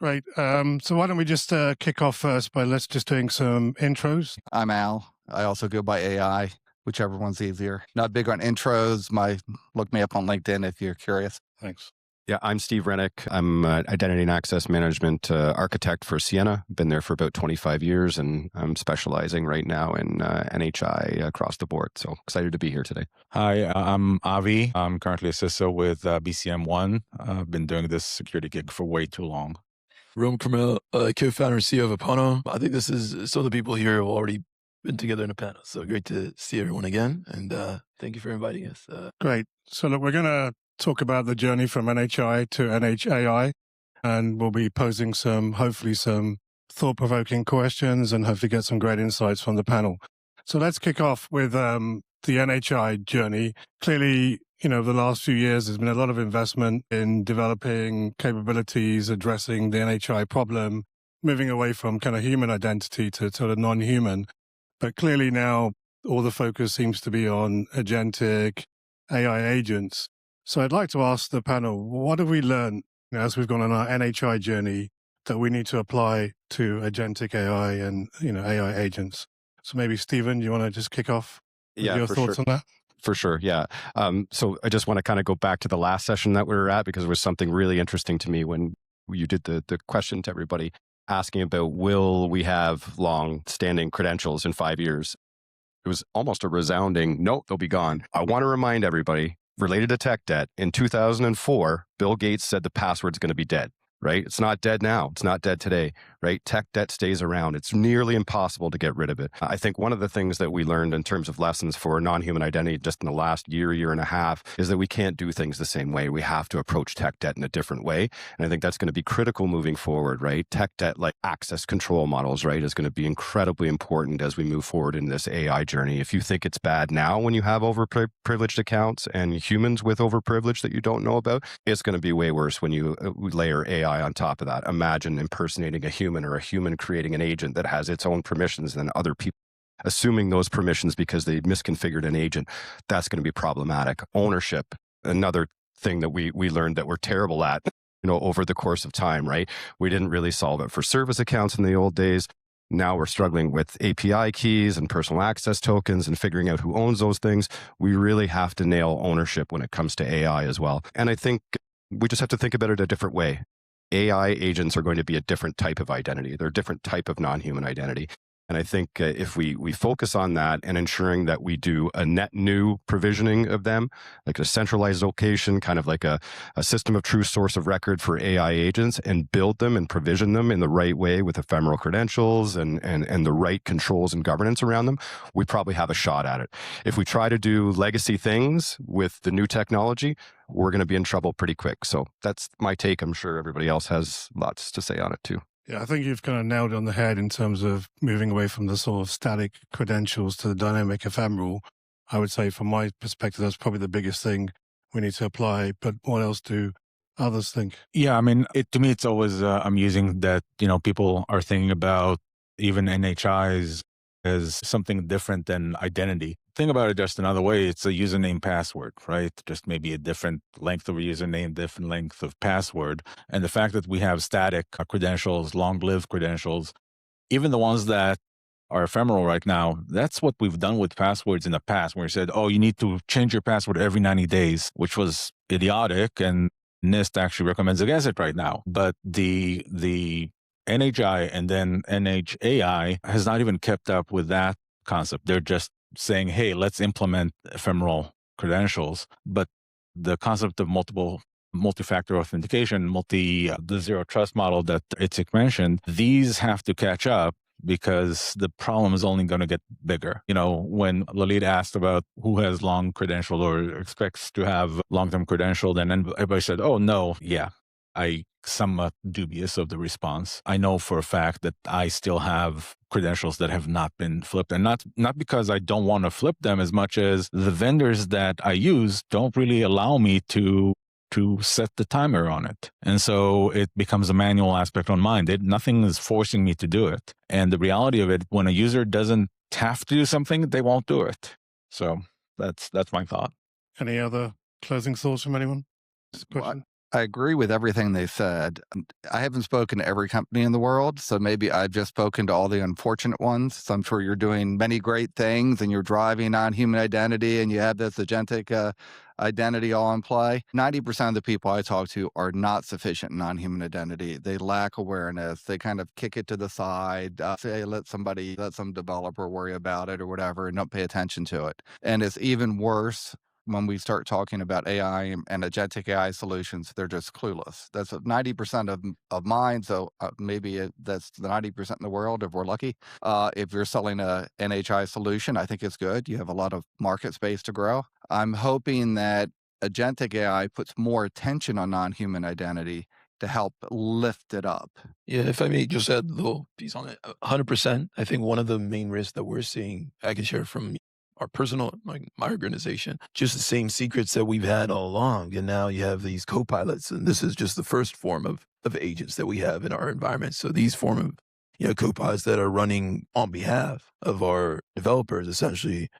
Great. So why don't we just kick off first by let's just doing some intros. I'm Al. I also go by AI, whichever one's easier. Not big on intros. Look me up on LinkedIn if you're curious. Thanks. Yeah, I'm Steve Rennick. I'm an identity and access management architect for Ciena. Been there for about 25 years, and I'm specializing right now in NHI across the board. So excited to be here today. Hi, I'm Avi. I'm currently a CISO with BCM1. I've been doing this security gig for way too long. Rom Carmel, co-founder and CEO of Apono. I think some of the people here have already been together in a panel. So great to see everyone again. And thank you for inviting us. Great. So look, we're going to talk about the journey from NHI to NHAI, and we'll be posing hopefully some thought-provoking questions and hopefully get some great insights from the panel. So let's kick off with the NHI journey. Clearly, the last few years, there's been a lot of investment in developing capabilities, addressing the NHI problem, moving away from kind of human identity to sort of non-human. But clearly now, all the focus seems to be on agentic AI agents. So I'd like to ask the panel, what have we learned as we've gone on our NHI journey that we need to apply to agentic AI and AI agents? So maybe Stephen, you want to just kick off with your thoughts on that? For sure, yeah. So I just want to kind of go back to the last session that we were at, because there was something really interesting to me when you did the question to everybody asking about, will we have long-standing credentials in 5 years? It was almost a resounding, nope, they'll be gone. I want to remind everybody, related to tech debt, in 2004, Bill Gates said the password's going to be dead. Right? It's not dead now. It's not dead today, right? Tech debt stays around. It's nearly impossible to get rid of it. I think one of the things that we learned in terms of lessons for non-human identity just in the last year and a half, is that we can't do things the same way. We have to approach tech debt in a different way. And I think that's going to be critical moving forward, right? Tech debt, like access control models, right, is going to be incredibly important as we move forward in this AI journey. If you think it's bad now when you have overprivileged accounts and humans with overprivilege that you don't know about, it's going to be way worse when you layer AI on top of that. Imagine impersonating a human, or a human creating an agent that has its own permissions, and then other people assuming those permissions because they misconfigured an agent. That's going to be problematic. Ownership, another thing that we learned that we're terrible at, over the course of time, right? We didn't really solve it for service accounts in the old days. Now we're struggling with API keys and personal access tokens and figuring out who owns those things. We really have to nail ownership when it comes to AI as well. And I think we just have to think about it a different way. AI agents are going to be a different type of identity. They're a different type of non-human identity. And I think if we focus on that and ensuring that we do a net new provisioning of them, like a centralized location, kind of like a system of true source of record for AI agents, and build them and provision them in the right way with ephemeral credentials and the right controls and governance around them, we probably have a shot at it. If we try to do legacy things with the new technology, we're going to be in trouble pretty quick. So that's my take. I'm sure everybody else has lots to say on it too. Yeah, I think you've kind of nailed it on the head in terms of moving away from the sort of static credentials to the dynamic ephemeral. I would say from my perspective, that's probably the biggest thing we need to apply. But what else do others think? Yeah, I mean, to me, it's always amusing that, people are thinking about even NHIs as something different than identity. Think about it just another way. It's a username password, right? Just maybe a different length of username, different length of password. And the fact that we have static credentials, long-lived credentials, even the ones that are ephemeral right now, that's what we've done with passwords in the past, where we said, oh, you need to change your password every 90 days, which was idiotic. And NIST actually recommends against it right now. But the NHI and then NHAI has not even kept up with that concept. They're just saying, hey, let's implement ephemeral credentials. But the concept of multi-factor authentication, the zero trust model that Itzik mentioned, these have to catch up because the problem is only going to get bigger. When Lalit asked about who has long credential or expects to have long-term credential, then everybody said, oh, no, yeah. I somewhat dubious of the response. I know for a fact that I still have credentials that have not been flipped, and not because I don't want to flip them as much as the vendors that I use don't really allow me to set the timer on it. And so it becomes a manual aspect on mine. Nothing is forcing me to do it. And the reality of it, when a user doesn't have to do something, they won't do it. So that's my thought. Any other closing thoughts from anyone? Well, I agree with everything they said. I haven't spoken to every company in the world, so maybe I've just spoken to all the unfortunate ones. So I'm sure you're doing many great things and you're driving non-human identity and you have this agentic identity all in play. 90% of the people I talk to are not sufficient in non-human identity. They lack awareness. They kind of kick it to the side, say, let some developer worry about it or whatever, and don't pay attention to it. And it's even worse when we start talking about AI and agentic AI solutions. They're just clueless. That's 90% of mine. So maybe that's the 90% in the world if we're lucky. If you're selling a NHI solution, I think it's good. You have a lot of market space to grow. I'm hoping that agentic AI puts more attention on non-human identity to help lift it up. Yeah, if I may just add a little piece on it, 100%. I think one of the main risks that we're seeing, I can share from our personal, my organization, just the same secrets that we've had all along. And now you have these co-pilots, and this is just the first form of agents that we have in our environment. So these form of co-pilots that are running on behalf of our developers, essentially,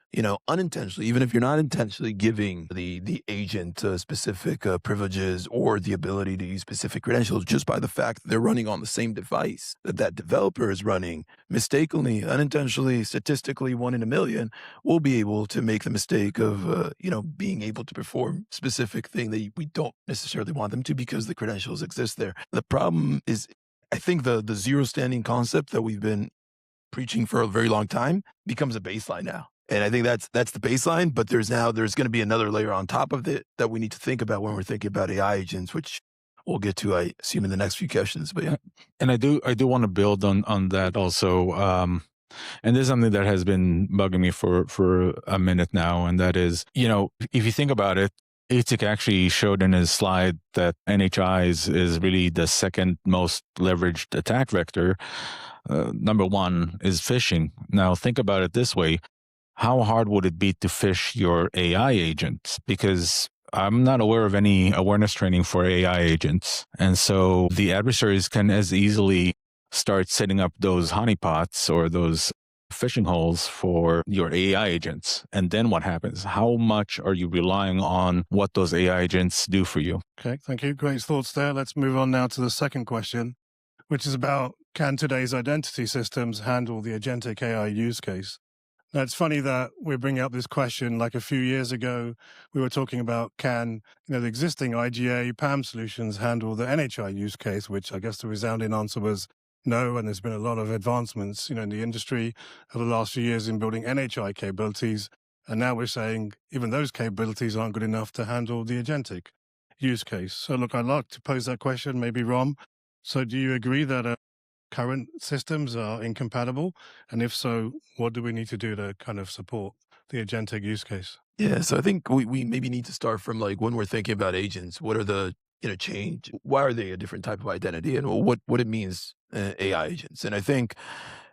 unintentionally, even if you're not intentionally giving the agent specific privileges or the ability to use specific credentials, just by the fact that they're running on the same device that developer is running, mistakenly, unintentionally, statistically, 1 in a million, will be able to make the mistake of, being able to perform specific thing that we don't necessarily want them to because the credentials exist there. The problem is, I think the zero standing concept that we've been preaching for a very long time becomes a baseline now. And I think that's the baseline, but there's going to be another layer on top of it that we need to think about when we're thinking about AI agents, which we'll get to, I assume, in the next few questions. But yeah. And I do want to build on that also. And this is something that has been bugging me for a minute now. And that is, if you think about it, Aitik actually showed in his slide that NHI is really the second most leveraged attack vector. Number one is phishing. Now think about it this way. How hard would it be to phish your AI agents? Because I'm not aware of any awareness training for AI agents. And so the adversaries can as easily start setting up those honeypots or those phishing holes for your AI agents. And then what happens? How much are you relying on what those AI agents do for you? Okay, thank you. Great thoughts there. Let's move on now to the second question, which is about, can today's identity systems handle the agentic AI use case? Now, it's funny that we're bringing up this question like a few years ago. We were talking about, can the existing IGA PAM solutions handle the NHI use case, which I guess the resounding answer was no, and there's been a lot of advancements, in the industry over the last few years in building NHI capabilities. And now we're saying even those capabilities aren't good enough to handle the agentic use case. So look, I'd like to pose that question, maybe Rom. So do you agree that current systems are incompatible? And if so, what do we need to do to kind of support the agentic use case? Yeah, so I think we maybe need to start from like when we're thinking about agents, what are the change? Why are they a different type of identity, and what it means AI agents? And I think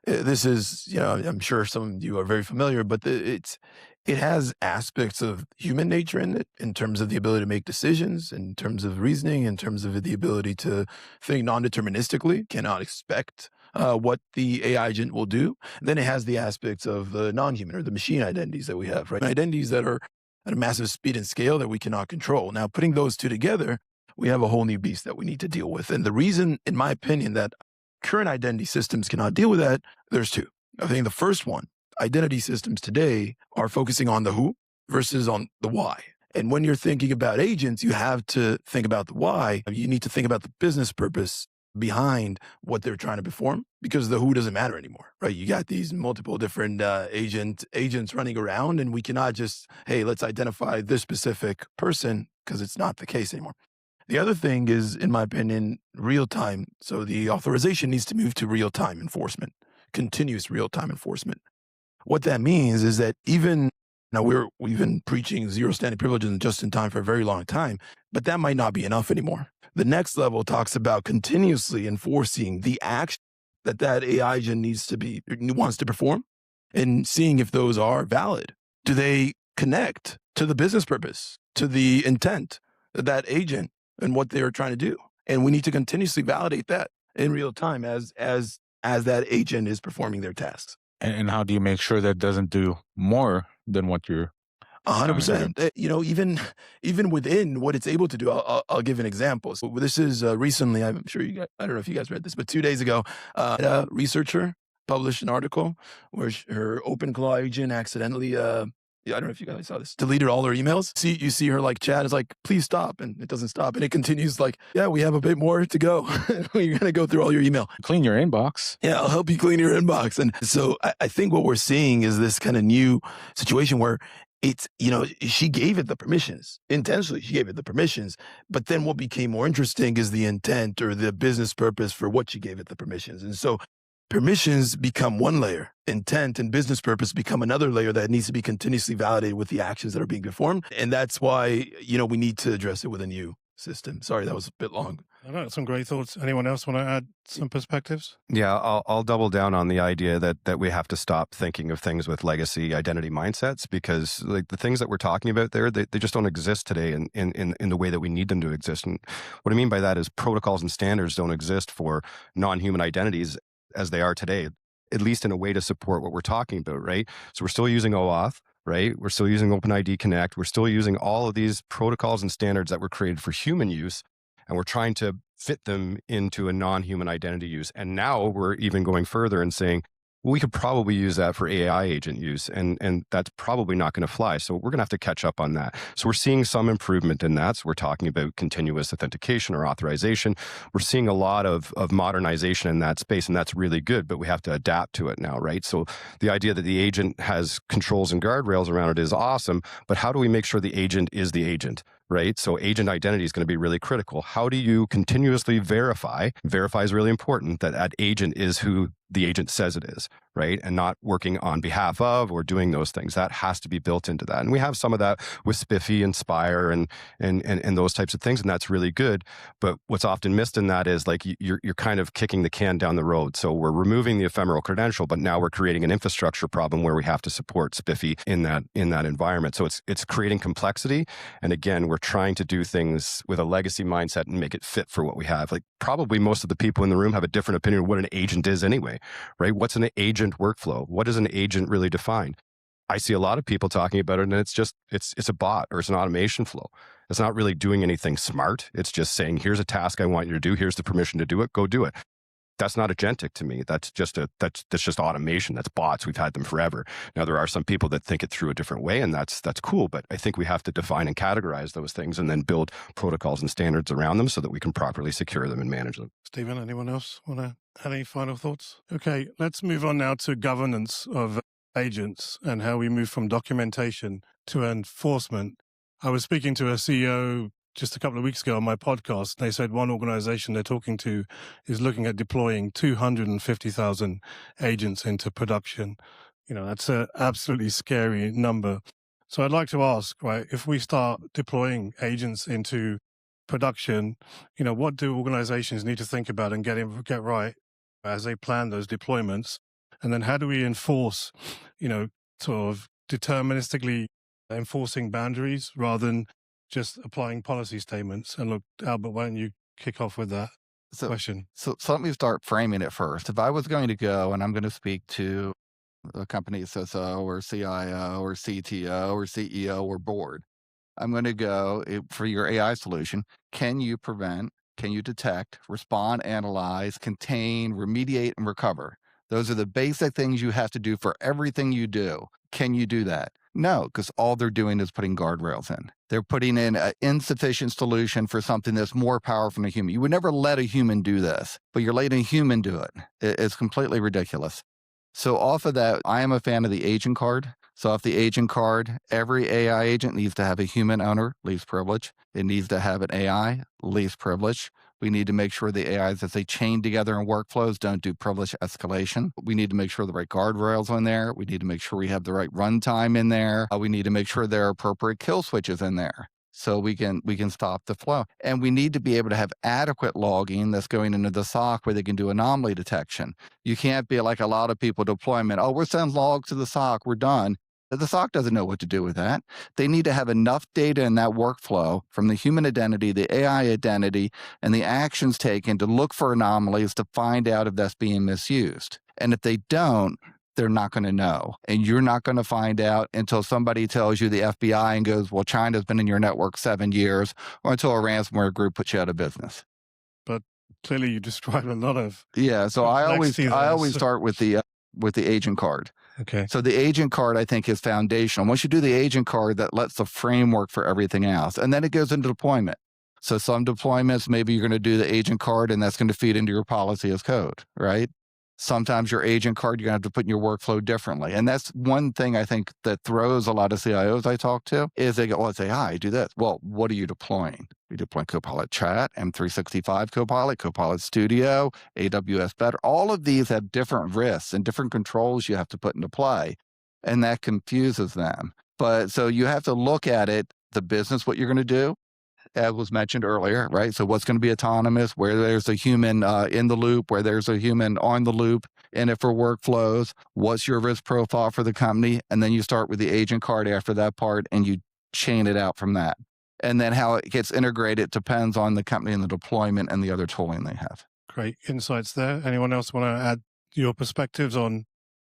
this is, I'm sure some of you are very familiar, but it has aspects of human nature in it, in terms of the ability to make decisions, in terms of reasoning, in terms of the ability to think non-deterministically, cannot expect what the AI agent will do. And then it has the aspects of the non-human or the machine identities that we have, right? Identities that are at a massive speed and scale that we cannot control. Now, putting those two together, we have a whole new beast that we need to deal with. And the reason, in my opinion, that current identity systems cannot deal with that, there's two. I think the first one, identity systems today are focusing on the who versus on the why. And when you're thinking about agents, you have to think about the why. You need to think about the business purpose behind what they're trying to perform, because the who doesn't matter anymore, right? You got these multiple different agents running around, and we cannot just, hey, let's identify this specific person, because it's not the case anymore. The other thing is, in my opinion, real time. So the authorization needs to move to real time enforcement, continuous real time enforcement. What that means is that even now we've been preaching zero standing privileges and just in time for a very long time, but that might not be enough anymore. The next level talks about continuously enforcing the action that AI agent wants to perform, and seeing if those are valid. Do they connect to the business purpose, to the intent of that agent and what they're trying to do? And we need to continuously validate that in real time as that agent is performing their tasks. And how do you make sure that doesn't do more than what you're 100%. Even within what it's able to do, I'll give an example. So this is recently, I'm sure I don't know if you guys read this, but 2 days ago, a researcher published an article where her OpenClaw agent accidentally, I don't know if you guys saw this, deleted all her emails. You see her like chat is like, please stop. And it doesn't stop. And it continues like, yeah, we have a bit more to go. You're going to go through all your email. Clean your inbox. Yeah, I'll help you clean your inbox. And so I think what we're seeing is this kind of new situation where it's, she gave it the permissions. Intentionally, she gave it the permissions. But then what became more interesting is the intent or the business purpose for what she gave it the permissions. And so permissions become one layer. Intent and business purpose become another layer that needs to be continuously validated with the actions that are being performed. And that's why, we need to address it with a new system. Sorry, that was a bit long. I know, some great thoughts. Anyone else want to add some perspectives? Yeah, I'll double down on the idea that we have to stop thinking of things with legacy identity mindsets, because like the things that we're talking about there, they just don't exist today in the way that we need them to exist. And what I mean by that is protocols and standards don't exist for non-human identities as they are today, at least in a way to support what we're talking about, right? So we're still using OAuth, right? We're still using OpenID Connect. We're still using all of these protocols and standards that were created for human use, and we're trying to fit them into a non-human identity use. And now we're even going further and saying, well, we could probably use that for AI agent use, and that's probably not going to fly. So we're going to have to catch up on that. So we're seeing some improvement in that. So we're talking about continuous authentication or authorization. We're seeing a lot of modernization in that space, and that's really good, but we have to adapt to it now, right? So the idea that the agent has controls and guardrails around it is awesome, but how do we make sure the agent is the agent? Right? So agent identity is going to be really critical. How do you continuously verify? Verify is really important that agent is who the agent says it is, right? And not working on behalf of or doing those things. That has to be built into that. And we have some of that with Spiffy and Spire and those types of things, and that's really good. But what's often missed in that is like you're kind of kicking the can down the road. So we're removing the ephemeral credential, but now we're creating an infrastructure problem where we have to support Spiffy in that environment. So it's creating complexity. And again, we're trying to do things with a legacy mindset and make it fit for what we have. Like probably most of the people in the room have a different opinion of what an agent is anyway, right? What's an agent workflow? What does an agent really define? I see a lot of people talking about it, and it's a bot or it's an automation flow. It's not really doing anything smart. It's just saying, here's a task I want you to do. Here's the permission to do it. Go do it. That's not agentic to me. That's just automation. That's bots. We've had them forever. Now there are some people that think it through a different way, and that's cool. But I think we have to define and categorize those things, and then build protocols and standards around them so that we can properly secure them and manage them. Stephen, anyone else want to add any final thoughts? Okay, let's move on now to governance of agents and how we move from documentation to enforcement. I was speaking to a CEO just a couple of weeks ago on my podcast. They said one organization they're talking to is looking at deploying 250,000 agents into production. That's an absolutely scary number. So I'd like to ask, right, if we start deploying agents into production, what do organizations need to think about and get right as they plan those deployments? And then how do we enforce, sort of deterministically enforcing boundaries rather than just applying policy statements? And look, Albert, why don't you kick off with that question? So let me start framing it first. If I was going to go and I'm going to speak to a company CISO or CIO or CTO or CEO or board, I'm going to go for your AI solution. Can you prevent, can you detect, respond, analyze, contain, remediate, and recover? Those are the basic things you have to do for everything you do. Can you do that? No, because all they're doing is putting guardrails in. They're putting in an insufficient solution for something that's more powerful than a human. You would never let a human do this, but you're letting a human do it. It's completely ridiculous. So off of that, I am a fan of the agent card. So off the agent card, every AI agent needs to have a human owner, least privilege. It needs to have an AI, least privilege. We need to make sure the AIs, as they chain together in workflows, don't do privilege escalation. We need to make sure the right guardrails are in there. We need to make sure we have the right runtime in there. We need to make sure there are appropriate kill switches in there so we can stop the flow. And we need to be able to have adequate logging that's going into the SOC where they can do anomaly detection. You can't be like a lot of people deployment. Oh, we're sending logs to the SOC. We're done. The SOC doesn't know what to do with that. They need to have enough data in that workflow from the human identity, the AI identity, and the actions taken to look for anomalies to find out if that's being misused. And if they don't, they're not going to know. And you're not going to find out until somebody tells you, the FBI, and goes, well, China's been in your network 7 years, or until a ransomware group puts you out of business. But clearly you described a lot of so I always complexity there. start with the agent card. Okay. So the agent card, I think, is foundational. Once you do the agent card, that lets the framework for everything else. And then it goes into deployment. So some deployments, maybe you're going to do the agent card, and that's going to feed into your policy as code, right? Sometimes your agent card, you're going to have to put in your workflow differently. And that's one thing I think that throws a lot of CIOs I talk to, is they go, oh, it's AI, do this. Well, what are you deploying? You deploy Copilot Chat, M365 Copilot, Copilot Studio, AWS Better. All of these have different risks and different controls you have to put into play. And that confuses them. But so you have to look at it, the business, what you're going to do, as was mentioned earlier, right? So what's going to be autonomous, where there's a human in the loop, where there's a human on the loop, and if for workflows, what's your risk profile for the company? And then you start with the agent card after that part, and you chain it out from that. And then how it gets integrated depends on the company and the deployment and the other tooling they have. Great insights there. Anyone else want to add your perspectives on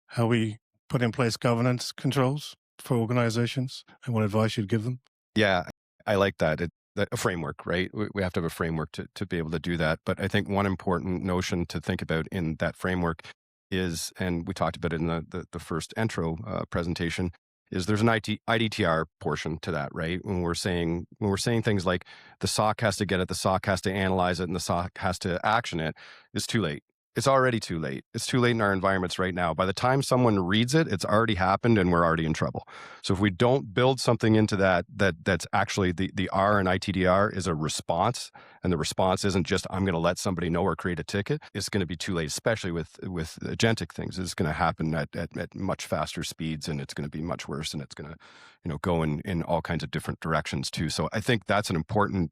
how we put in place governance controls for organizations and what advice you'd give them? Yeah, I like that. A framework, right? We have to have a framework to be able to do that. But I think one important notion to think about in that framework is, and we talked about it in the first intro presentation, is there's an IDTR portion to that, right? When we're saying things like the SOC has to get it, the SOC has to analyze it, and the SOC has to action it, it's too late. It's already too late. It's too late in our environments right now. By the time someone reads it, it's already happened and we're already in trouble. So if we don't build something into that's actually the R and ITDR is a response, and the response isn't just, I'm going to let somebody know or create a ticket, it's going to be too late, especially with agentic things. It's going to happen at much faster speeds, and it's going to be much worse, and it's going to go in all kinds of different directions too. So I think that's an important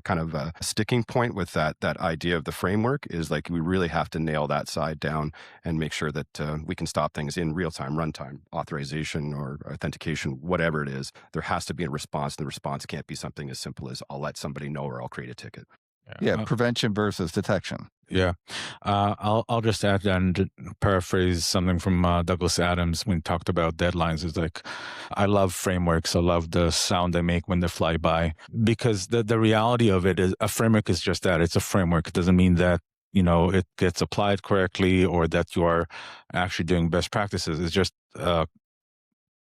kind of a sticking point with that idea of the framework, is like we really have to nail that side down and make sure that we can stop things in real time, runtime, authorization or authentication, whatever it is. There has to be a response. The response can't be something as simple as I'll let somebody know or I'll create a ticket. Yeah, prevention versus detection. Yeah. I'll just add and paraphrase something from Douglas Adams when he talked about deadlines. It's like, I love frameworks. I love the sound they make when they fly by, because the reality of it is a framework is just that. It's a framework. It doesn't mean that, it gets applied correctly or that you are actually doing best practices. It's just a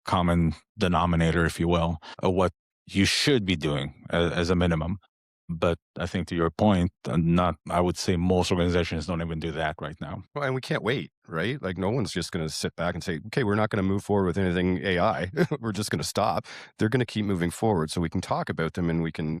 common denominator, if you will, of what you should be doing as a minimum. But I think to your point, I would say most organizations don't even do that right now. Well, and we can't wait, right? Like no one's just going to sit back and say, okay, we're not going to move forward with anything AI. We're just going to stop. They're going to keep moving forward. So we can talk about them and we can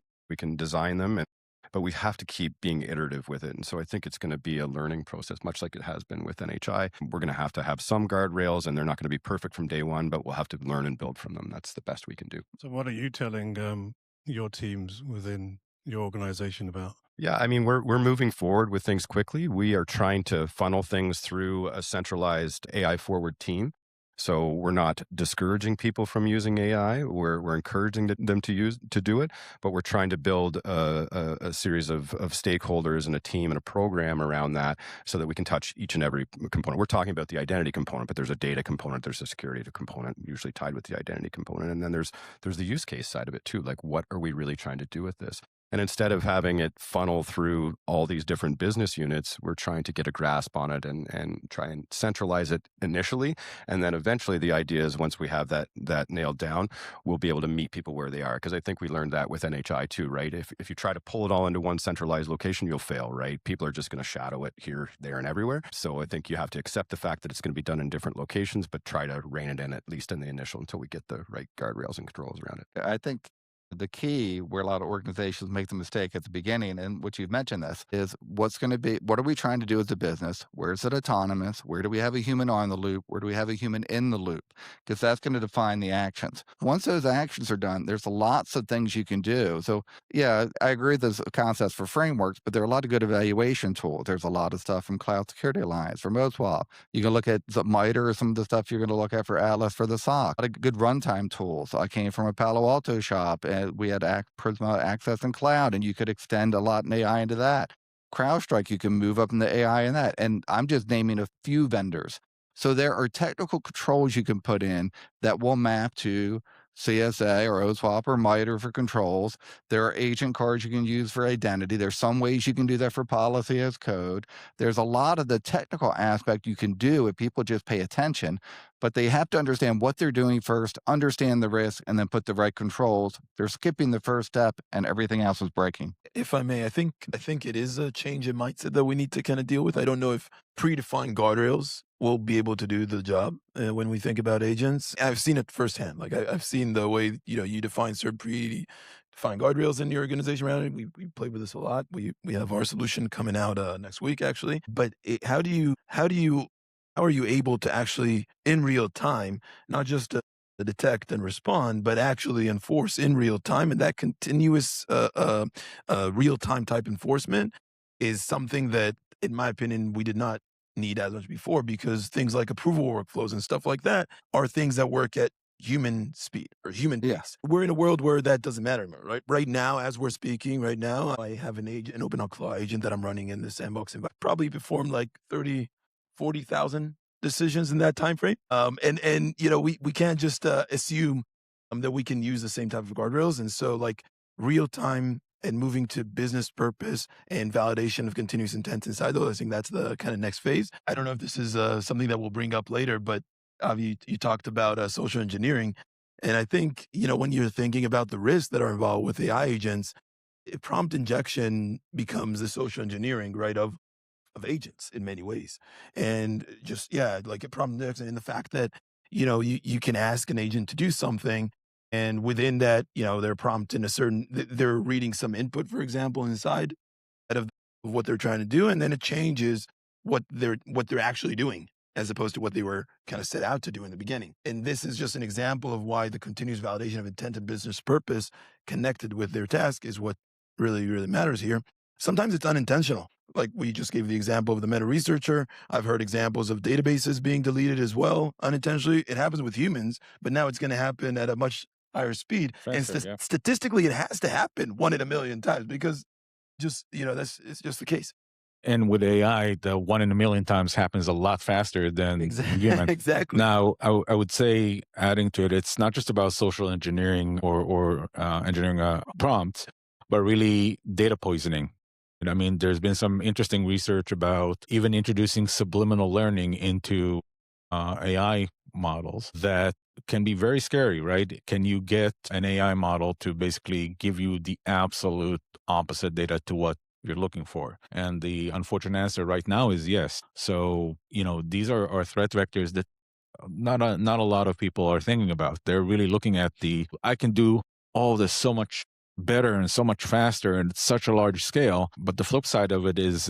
design them, but we have to keep being iterative with it. And so I think it's going to be a learning process, much like it has been with NHI. We're going to have some guardrails, and they're not going to be perfect from day one, but we'll have to learn and build from them. That's the best we can do. So what are you telling your teams within your organization about? Yeah, I mean, we're moving forward with things quickly. We are trying to funnel things through a centralized AI forward team. So we're not discouraging people from using AI. We're encouraging them to do it, but we're trying to build a series of stakeholders and a team and a program around that so that we can touch each and every component. We're talking about the identity component, but there's a data component, there's a security component, usually tied with the identity component. And then there's the use case side of it too. Like, what are we really trying to do with this? And instead of having it funnel through all these different business units, we're trying to get a grasp on it and try and centralize it initially. And then eventually the idea is once we have that nailed down, we'll be able to meet people where they are. Because I think we learned that with NHI too, right? If you try to pull it all into one centralized location, you'll fail, right? People are just going to shadow it here, there, and everywhere. So I think you have to accept the fact that it's going to be done in different locations, but try to rein it in, at least in the initial, until we get the right guardrails and controls around it. I think the key where a lot of organizations make the mistake at the beginning, and which you've mentioned this, is what are we trying to do as a business? Where is it autonomous? Where do we have a human on the loop? Where do we have a human in the loop? Because that's going to define the actions. Once those actions are done, there's lots of things you can do. So yeah, I agree with those concepts for frameworks, but there are a lot of good evaluation tools. There's a lot of stuff from Cloud Security Alliance, from MoSwap. You can look at MITRE or some of the stuff you're going to look at for Atlas for the SOC. A lot of good runtime tools. I came from a Palo Alto shop, and we had Prisma Access and Cloud, and you could extend a lot in AI into that. CrowdStrike, you can move up in the AI in that. And I'm just naming a few vendors. So there are technical controls you can put in that will map to CSA or OSWAP or MITRE for controls. There are agent cards you can use for identity. There's some ways you can do that for policy as code. There's a lot of the technical aspect you can do if people just pay attention, but they have to understand what they're doing first, understand the risk, and then put the right controls. They're skipping the first step and everything else is breaking. If I may, I think it is a change in mindset that we need to kind of deal with. I don't know if predefined guardrails will be able to do the job when we think about agents. I've seen it firsthand. Like I've seen the way you define certain predefined guardrails in your organization around it. We play with this a lot. We have our solution coming out next week actually. But how are you able to actually in real time, not just to detect and respond, but actually enforce in real time? And that continuous real time type enforcement is something that, in my opinion, we did not need as much before, because things like approval workflows and stuff like that are things that work at human speed or human pace. Yes. We're in a world where that doesn't matter anymore, right? Right now, as we're speaking right now, I have an OpenClaw agent that I'm running in the sandbox environment. Probably performed like 30, 40,000 decisions in that time frame. And we can't just assume that we can use the same type of guardrails. And so like real time and moving to business purpose and validation of continuous intent inside those, I think that's the kind of next phase. I don't know if this is something that we'll bring up later, but Avi, you talked about social engineering. And I think, when you're thinking about the risks that are involved with AI agents, prompt injection becomes the social engineering, right, of agents in many ways. And just, like a prompt injection in the fact that, you can ask an agent to do something, and within that, they're prompting they're reading some input, for example, inside of what they're trying to do, and then it changes what they're actually doing as opposed to what they were kind of set out to do in the beginning. And this is just an example of why the continuous validation of intent and business purpose connected with their task is what really, really matters here. Sometimes it's unintentional. Like we just gave the example of the meta researcher. I've heard examples of databases being deleted as well, unintentionally. It happens with humans, but now it's going to happen at a much higher speed. Faster, Statistically, it has to happen 1 in a million times, because it's just the case. And with AI, the 1 in a million times happens a lot faster than human. Exactly. Now, I would say, adding to it, it's not just about social engineering or engineering prompts, but really data poisoning. I mean, there's been some interesting research about even introducing subliminal learning into AI models that can be very scary, right? Can you get an AI model to basically give you the absolute opposite data to what you're looking for? And the unfortunate answer right now is yes. So, these are threat vectors that not a lot of people are thinking about. They're really looking at I can do all this so much better and so much faster and such a large scale. But the flip side of it is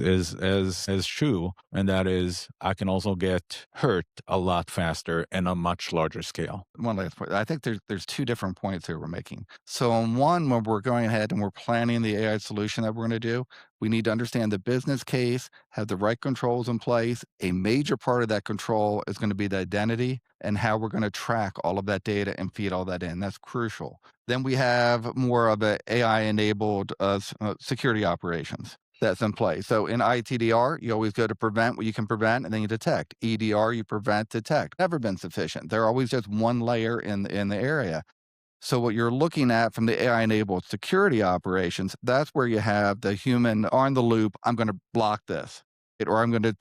true, and that is I can also get hurt a lot faster and a much larger scale. One last point. I think there's two different points here we're making. So on one, when we're going ahead and we're planning the AI solution that we're going to do, we need to understand the business case, have the right controls in place. A major part of that control is going to be the identity and how we're going to track all of that data and feed all that in. That's crucial. Then we have more of an AI-enabled security operations that's in place. So in ITDR, you always go to prevent what you can prevent, and then you detect. EDR, you prevent, detect. Never been sufficient. They're always just one layer in the area. So what you're looking at from the AI-enabled security operations, that's where you have the human on the loop. I'm going to block this, or I'm going to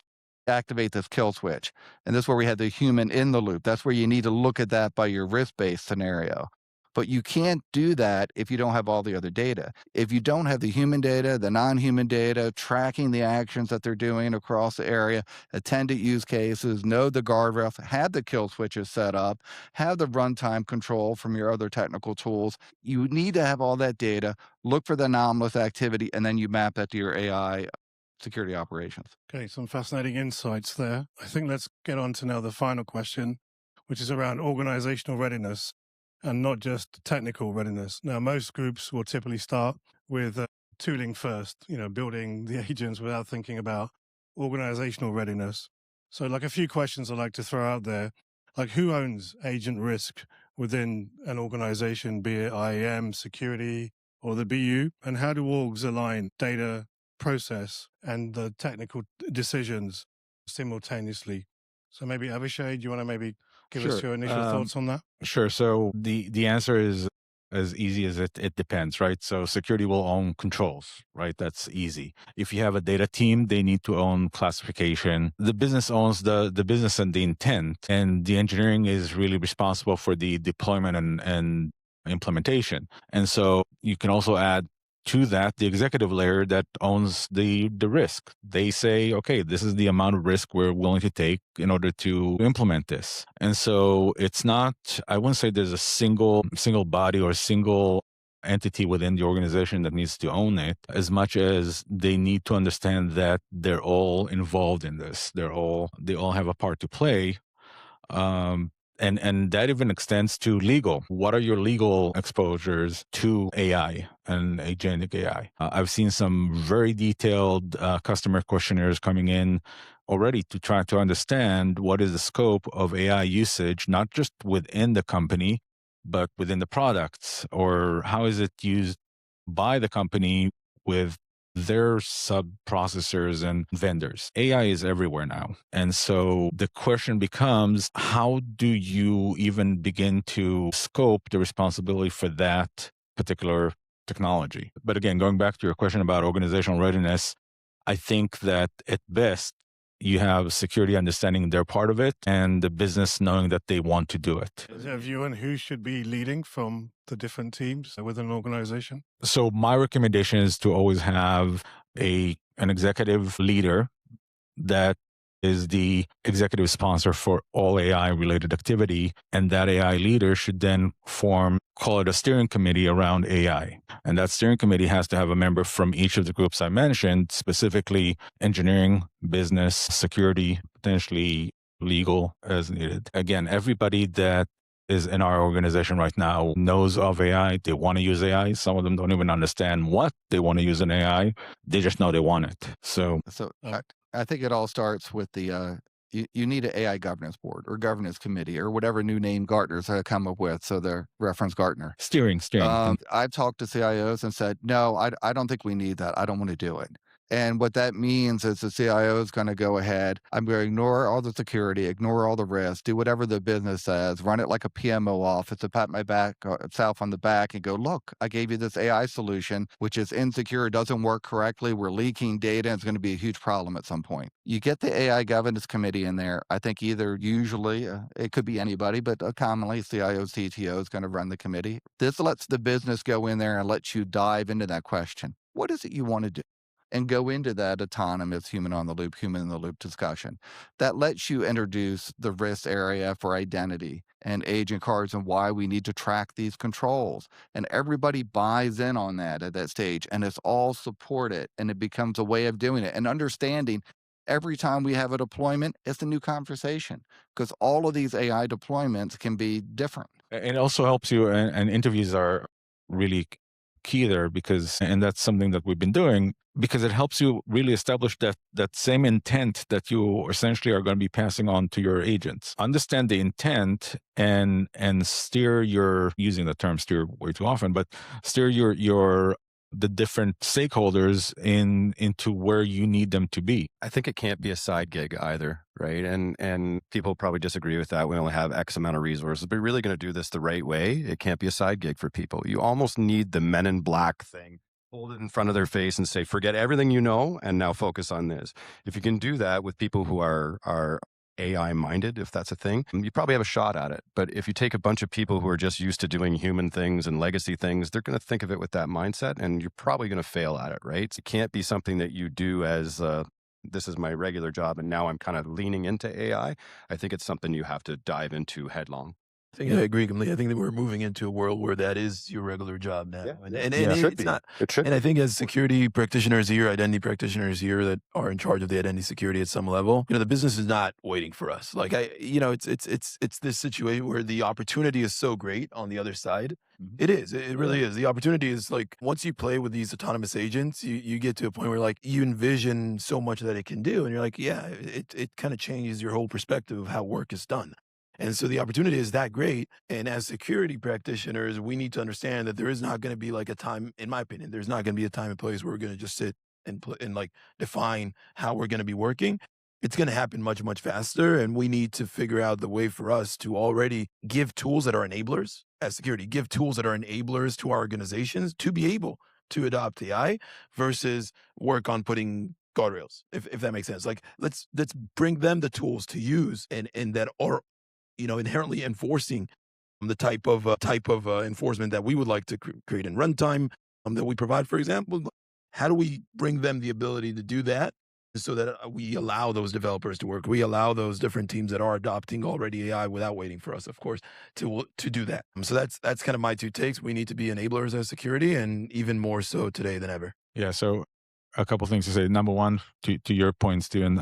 activate this kill switch. And this is where we have the human in the loop. That's where you need to look at that by your risk-based scenario. But you can't do that if you don't have all the other data. If you don't have the human data, the non-human data, tracking the actions that they're doing across the area, attend to use cases, know the guardrails, have the kill switches set up, have the runtime control from your other technical tools. You need to have all that data, look for the anomalous activity, and then you map that to your AI security operations. Okay, some fascinating insights there. I think let's get on to now the final question, which is around organizational readiness and not just technical readiness. Now, most groups will typically start with tooling first, building the agents without thinking about organizational readiness. So like a few questions I'd like to throw out there, like who owns agent risk within an organization, be it IAM, security, or the BU? And how do orgs align data, process, and the technical decisions simultaneously? So maybe Avishai, do you want to maybe give us Sure. your initial thoughts on that? Sure. So the answer is as easy as it depends, right? So security will own controls, right? That's easy. If you have a data team, they need to own classification. The business owns the business and the intent, and the engineering is really responsible for the deployment and implementation. And so you can also add to that the executive layer that owns the risk. They say, okay, this is the amount of risk we're willing to take in order to implement this. And so it's not, I wouldn't say there's a single body or single entity within the organization that needs to own it, as much as they need to understand that they're all involved in this. They all have a part to play. And that even extends to legal. What are your legal exposures to AI and agentic AI? I've seen some very detailed customer questionnaires coming in already to try to understand what is the scope of AI usage, not just within the company, but within the products, or how is it used by the company with their sub-processors and vendors. AI is everywhere now. And so the question becomes, how do you even begin to scope the responsibility for that particular technology? But again, going back to your question about organizational readiness, I think that at best, you have security understanding they're part of it and the business knowing that they want to do it. Is there a view on who should be leading from the different teams within an organization? So my recommendation is to always have an executive leader that is the executive sponsor for all AI related activity. And that AI leader should then call it a steering committee around AI. And that steering committee has to have a member from each of the groups I mentioned, specifically engineering, business, security, potentially legal as needed. Again, everybody that is in our organization right now knows of AI. They want to use AI. Some of them don't even understand what they want to use in AI. They just know they want it. So I think it all starts with the you need an AI governance board or governance committee or whatever new name Gartner's come up with. So they're reference Gartner. Steering. I've talked to CIOs and said, no, I don't think we need that. I don't want to do it. And what that means is the CIO is going to go ahead. I'm going to ignore all the security, ignore all the risks, do whatever the business says, run it like a PMO office to pat myself on the back and go, look, I gave you this AI solution, which is insecure, doesn't work correctly. We're leaking data. And it's going to be a huge problem at some point. You get the AI governance committee in there. I think usually, it could be anybody, but commonly CIO, CTO is going to run the committee. This lets the business go in there and lets you dive into that question. What is it you want to do? And go into that autonomous human in the loop discussion. That lets you introduce the risk area for identity and agent cards and why we need to track these controls. And everybody buys in on that at that stage, and it's all supported, and it becomes a way of doing it. And understanding every time we have a deployment, it's a new conversation because all of these AI deployments can be different. It also helps you, and interviews are really key there and that's something that we've been doing, because it helps you really establish that same intent that you essentially are going to be passing on to your agents. Understand the intent and steer using the term steer way too often, but steer the different stakeholders into where you need them to be. I think it can't be a side gig either, right? And people probably disagree with that. We only have X amount of resources, but really going to do this the right way, it can't be a side gig for people. You almost need the Men in Black thing. Hold it in front of their face and say, forget everything you know and now focus on this. If you can do that with people who are AI minded, if that's a thing, you probably have a shot at it. But if you take a bunch of people who are just used to doing human things and legacy things, they're going to think of it with that mindset, and you're probably going to fail at it, right? So it can't be something that you do as this is my regular job and now I'm kind of leaning into AI. I think it's something you have to dive into headlong. I think I agree completely. I think that we're moving into a world where that is your regular job now. Yeah. And it should be. not. It should. And I think as security practitioners here, identity practitioners here that are in charge of the identity security at some level, the business is not waiting for us. Like it's this situation where the opportunity is so great on the other side. It is. It really is. The opportunity is like once you play with these autonomous agents, you get to a point where like you envision so much that it can do, and you're like, yeah, it kind of changes your whole perspective of how work is done. And so the opportunity is that great. And as security practitioners, we need to understand that there is not going to be like a time, in my opinion, there's not going to be a time and place where we're going to just sit and like define how we're going to be working. it's going to happen much, much faster. And we need to figure out the way for us to already give tools that are enablers as security, give tools that are enablers to our organizations to be able to adopt AI versus work on putting guardrails, if that makes sense. Like let's bring them the tools to use and that are, inherently enforcing the type of enforcement that we would like to create in runtime that we provide, for example. How do we bring them the ability to do that so that we allow those developers to work? We allow those different teams that are adopting already AI without waiting for us, of course, to do that. So that's kind of my two takes. We need to be enablers as security, and even more so today than ever. Yeah. So a couple things to say. Number one, to your point, Steven,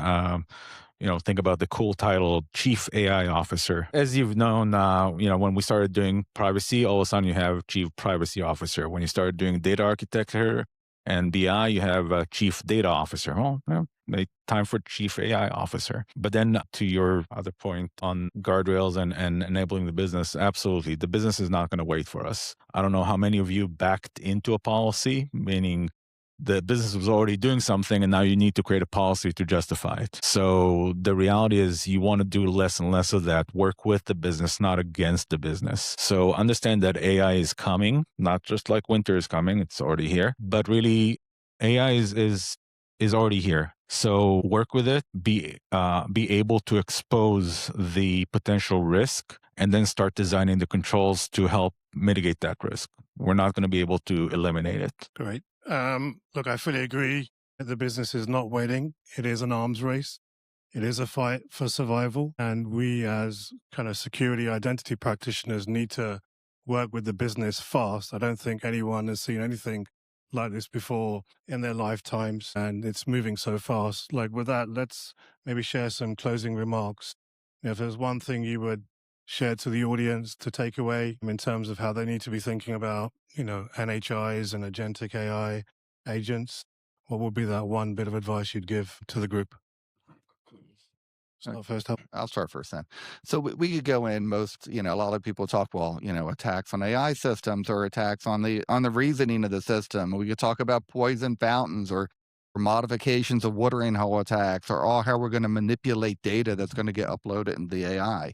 think about the cool title, Chief AI Officer. As you've known, when we started doing privacy, all of a sudden you have Chief Privacy Officer. When you started doing data architecture and BI, you have a Chief Data Officer. Oh, time for Chief AI Officer. But then to your other point on guardrails and enabling the business, absolutely. The business is not going to wait for us. I don't know how many of you backed into a policy, meaning the business was already doing something and now you need to create a policy to justify it. So the reality is you want to do less and less of that, work with the business, not against the business. So understand that AI is coming, not just like winter is coming, it's already here, but really AI is already here. So work with it, be able to expose the potential risk and then start designing the controls to help mitigate that risk. We're not going to be able to eliminate it. Great. Look, I fully agree. The business is not waiting. It is an arms race. It is a fight for survival. And we as kind of security identity practitioners need to work with the business fast. I don't think anyone has seen anything like this before in their lifetimes, and it's moving so fast. Like with that, let's maybe share some closing remarks. If there's one thing you would share to the audience to take away in terms of how they need to be thinking about, NHIs and agentic AI agents, what would be that one bit of advice you'd give to the group? Start first. I'll start first then. So we could go in a lot of people talk, attacks on AI systems or attacks on the reasoning of the system. We could talk about poison fountains or modifications of watering hole attacks or how we're going to manipulate data that's going to get uploaded into the AI.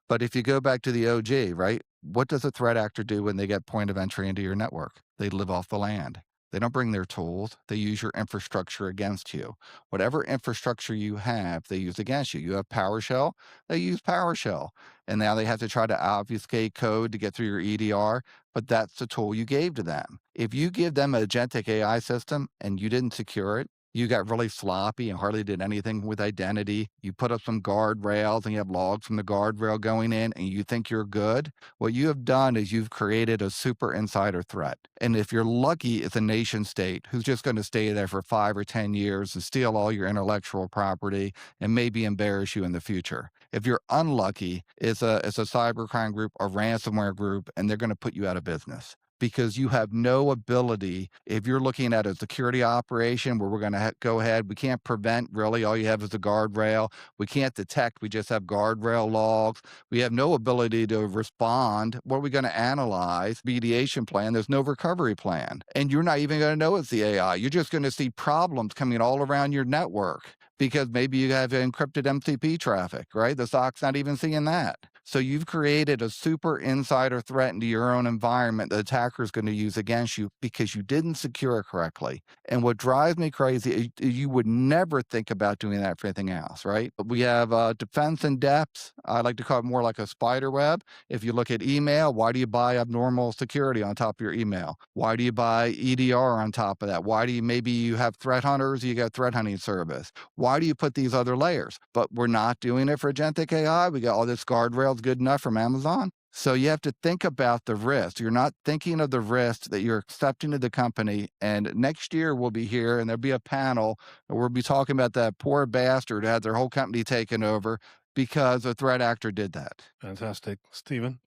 But if you go back to the OG, right, what does a threat actor do when they get point of entry into your network? They live off the land. They don't bring their tools. They use your infrastructure against you. Whatever infrastructure you have, they use against you. You have PowerShell, they use PowerShell. And now they have to try to obfuscate code to get through your EDR, but that's the tool you gave to them. If you give them an agentic AI system and you didn't secure it, you got really sloppy and hardly did anything with identity. You put up some guardrails and you have logs from the guardrail going in and you think you're good. What you have done is you've created a super insider threat. And if you're lucky, it's a nation state who's just going to stay there for 5 or 10 years and steal all your intellectual property and maybe embarrass you in the future. If you're unlucky, it's a cybercrime group or ransomware group, and they're going to put you out of business, because you have no ability. If you're looking at a security operation where we're going to go ahead, we can't prevent really. All you have is a guardrail. We can't detect. We just have guardrail logs. We have no ability to respond. What are we going to analyze? Remediation plan. There's no recovery plan. And you're not even going to know it's the AI. You're just going to see problems coming all around your network because maybe you have encrypted MCP traffic, right? The SOC's not even seeing that. So you've created a super insider threat into your own environment the attacker is going to use against you because you didn't secure it correctly. And what drives me crazy is you would never think about doing that for anything else, right? But we have defense in depth. I like to call it more like a spider web. If you look at email, why do you buy abnormal security on top of your email? Why do you buy EDR on top of that? Why do maybe you have threat hunters, you got threat hunting service? Why do you put these other layers? But we're not doing it for agentic AI. We got all this guardrails good enough from Amazon. So you have to think about the risk. You're not thinking of the risk that you're accepting to the company. And next year we'll be here and there'll be a panel and we'll be talking about that poor bastard who had their whole company taken over because a threat actor did that. Fantastic. Stephen?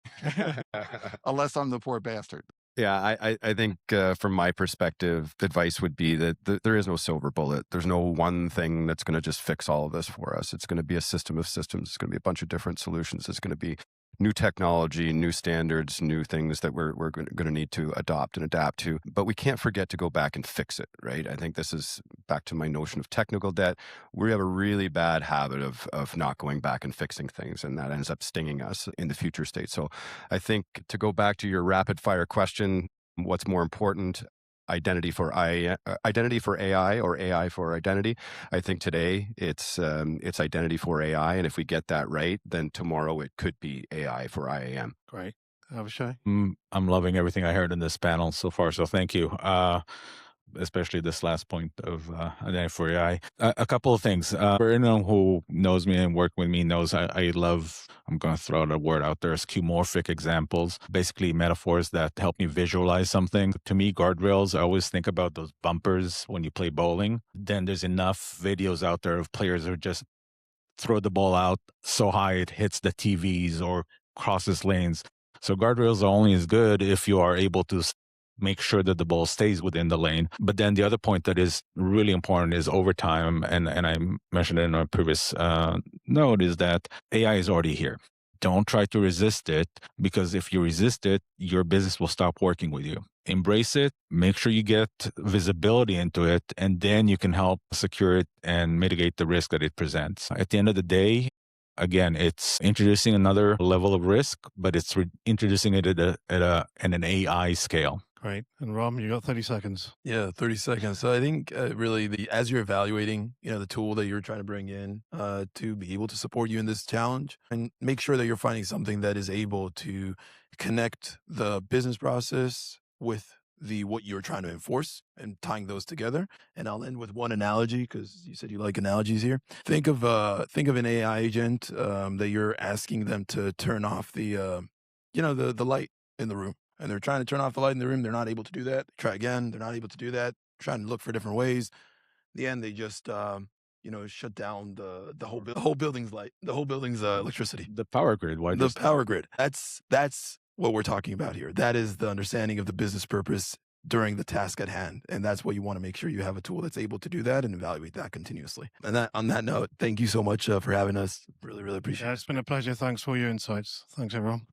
Unless I'm the poor bastard. Yeah, I think from my perspective, advice would be that there is no silver bullet. There's no one thing that's going to just fix all of this for us. It's going to be a system of systems. It's going to be a bunch of different solutions. It's going to be new technology, new standards, new things that we're going to need to adopt and adapt to. But we can't forget to go back and fix it, right? I think this is back to my notion of technical debt. We have a really bad habit of not going back and fixing things, and that ends up stinging us in the future state. So I think to go back to your rapid fire question, what's more important? Identity for AI or AI for identity. I think today it's identity for AI, and if we get that right, then tomorrow it could be AI for IAM. Great. Avishai? I'm loving everything I heard in this panel so far, so thank you. Especially this last point of identity for AI. A couple of things. For anyone who knows me and worked with me knows I love, I'm going to throw the word out there, skeuomorphic examples, basically metaphors that help me visualize something. To me, guardrails, I always think about those bumpers when you play bowling. Then there's enough videos out there of players who just throw the ball out so high it hits the TVs or crosses lanes. So guardrails are only as good if you are able to make sure that the ball stays within the lane. But then the other point that is really important is overtime, and I mentioned it in our previous note, is that AI is already here. Don't try to resist it, because if you resist it, your business will stop working with you. Embrace it, make sure you get visibility into it, and then you can help secure it and mitigate the risk that it presents. At the end of the day, again, it's introducing another level of risk, but it's introducing it at an AI scale. Great. And Rom, you got 30 seconds. Yeah, 30 seconds. So I think really as you're evaluating, the tool that you're trying to bring in to be able to support you in this challenge, and make sure that you're finding something that is able to connect the business process with what you're trying to enforce and tying those together. And I'll end with one analogy, because you said you like analogies here. Think of an AI agent that you're asking them to turn off the light in the room. And they're trying to turn off the light in the room. They're not able to do that. Try again. They're not able to do that. Trying to look for different ways. In the end, they just shut down the whole building's light, the whole building's electricity. The power grid. Why The power grid. That's what we're talking about here. That is the understanding of the business purpose during the task at hand. And that's what you want to make sure you have a tool that's able to do that and evaluate that continuously. And on that note, thank you so much for having us. Really, really appreciate it. It's been a pleasure. Thanks for your insights. Thanks, everyone.